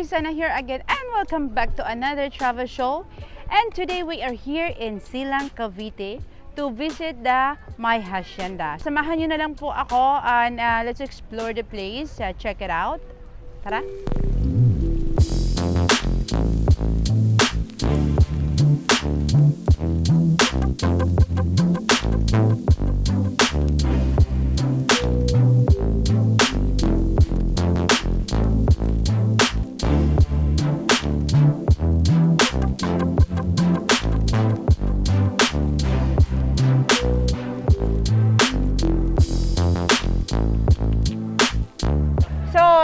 guys, Ana here again and welcome back to another travel show. And today we are here in Silang, Cavite to visit the my Acienda. Samahan nyo na lang po ako and let's explore the place. Check it out. Tara!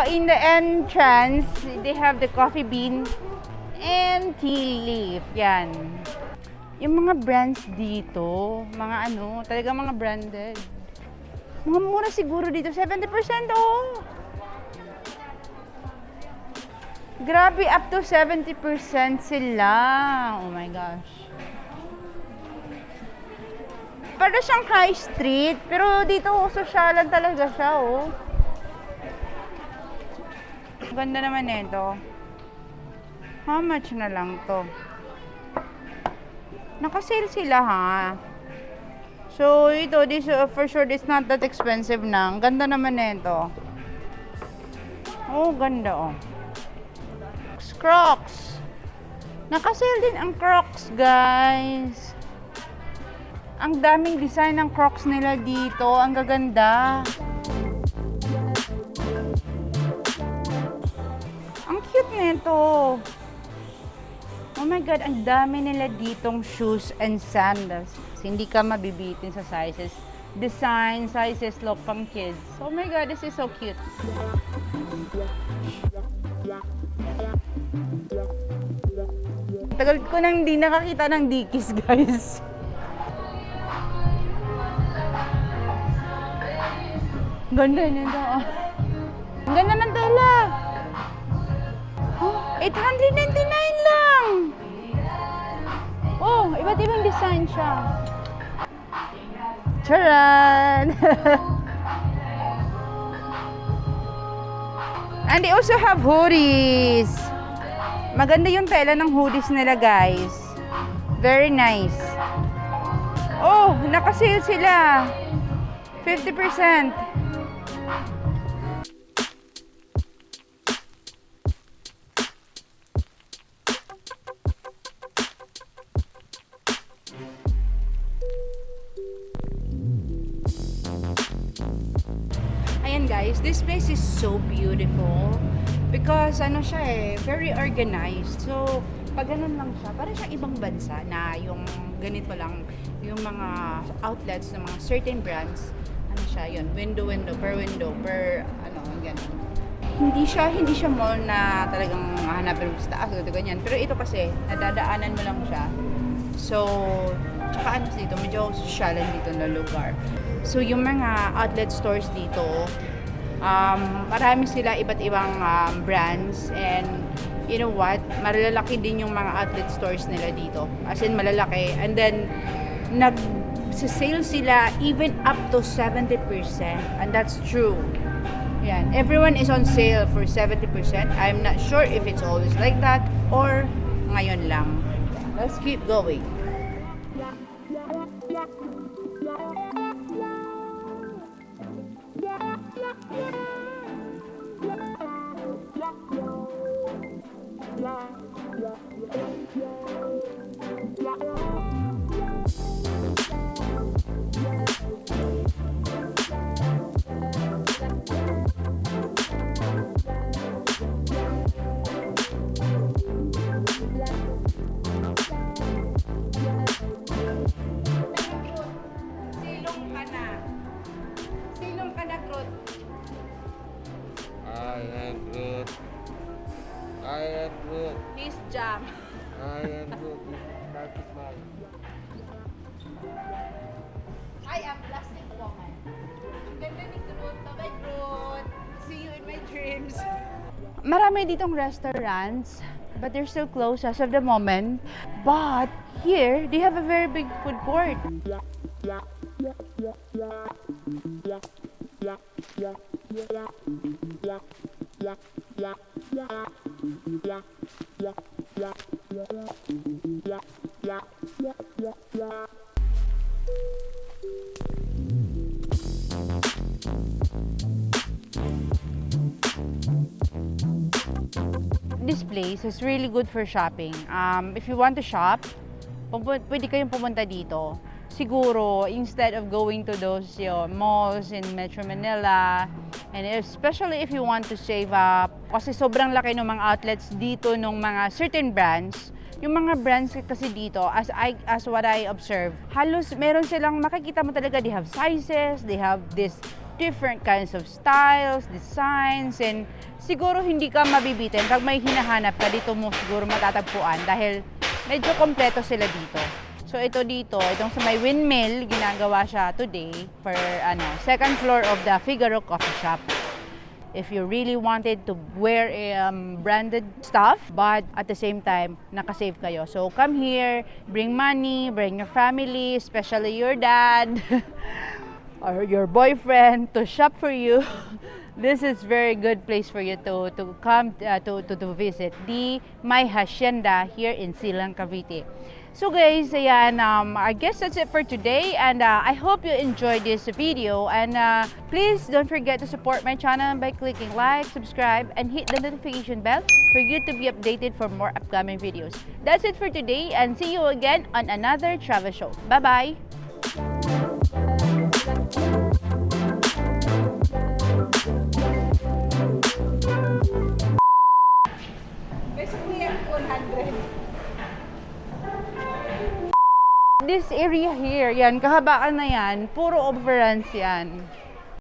In the entrance, they have the coffee bean and tea leaf. Yan. Yung mga brands dito, mga talaga mga branded. Mga mura siguro dito, 70% oh. Grabe, up to 70% sila. Oh my gosh. Para siyang high street, pero dito sosyalan talaga siya oh. Ganda naman nito. How much na lang to? Naka-sale sila ha. So ito, this for sure this not that expensive na. Ang ganda naman nito. Oh, ganda oh. Crocs. Naka-sale din ang Crocs, guys. Ang daming design ng Crocs nila dito. Ang gaganda. Ang cute nito. Oh my God, ang dami nila ditong shoes and sandals. Hindi ka mabibitin sa sizes. Design, sizes, look pang kids. Oh my God, this is so cute. Tagal ko nang di nakakita ng Dickies, guys. Ganda nito. Ang ganda ng tela. 899 lang! Oh, iba't ibang design siya. Charan! And they also have hoodies. Maganda yung tela ng hoodies nila, guys. Very nice. Oh, naka-sale sila. 50%. Ayan guys, this place is so beautiful because siya very organized. So, pag ganun lang siya, parang siyang ibang bansa na yung ganito lang, yung mga outlets ng mga certain brands, siya yun, window per ganun. Hindi siya mall na talagang hanapin mo sa taas o ganyan. Pero ito kasi, nadadaanan mo lang siya. So, tsaka dito, medyo sosyalan dito na lugar. So, yung mga outlet stores dito, marami sila iba't ibang brands and you know what, malalaki din yung mga outlet stores nila dito. As in, malalaki. And then, nag-sale sila even up to 70%. And that's true. Yan. Everyone is on sale for 70%. I'm not sure if it's always like that or ngayon lang. Let's keep going. I am good. He's jam. I am good. That is mine. I am plastic woman. Ang ganda ni Groot. Bye, Groot. See you in my dreams. Marami ditong restaurants, but they're still closed as of the moment. But here, they have a very big food court. This place is really good for shopping. If you want to shop, pwede kayong pumunta dito. Siguro, instead of going to those malls in Metro Manila, and especially if you want to save up, kasi sobrang laki ng mga outlets dito ng mga certain brands. Yung mga brands kasi dito, as what I observe, halos meron silang, makikita mo talaga, they have sizes, they have this different kinds of styles, designs, and siguro hindi ka mabibitin. Pag may hinahanap ka, dito mo siguro matatagpuan dahil medyo kompleto sila dito. So ito dito, itong sa may windmill, ginagawa siya today for second floor of the Figaro Coffee Shop. If you really wanted to wear branded stuff, but at the same time, nakasave kayo. So come here, bring money, bring your family, especially your dad, or your boyfriend to shop for you. This is very good place for you to come to visit the Acienda here in Silang, Cavite. So guys, ayan, I guess that's it for today, and I hope you enjoyed this video, and please don't forget to support my channel by clicking like, subscribe, and hit the notification bell for you to be updated for more upcoming videos. That's it for today, and see you again on another travel show. Bye-bye! Basically, 100. This area here, yan, kahabaan na yan, puro overruns yan.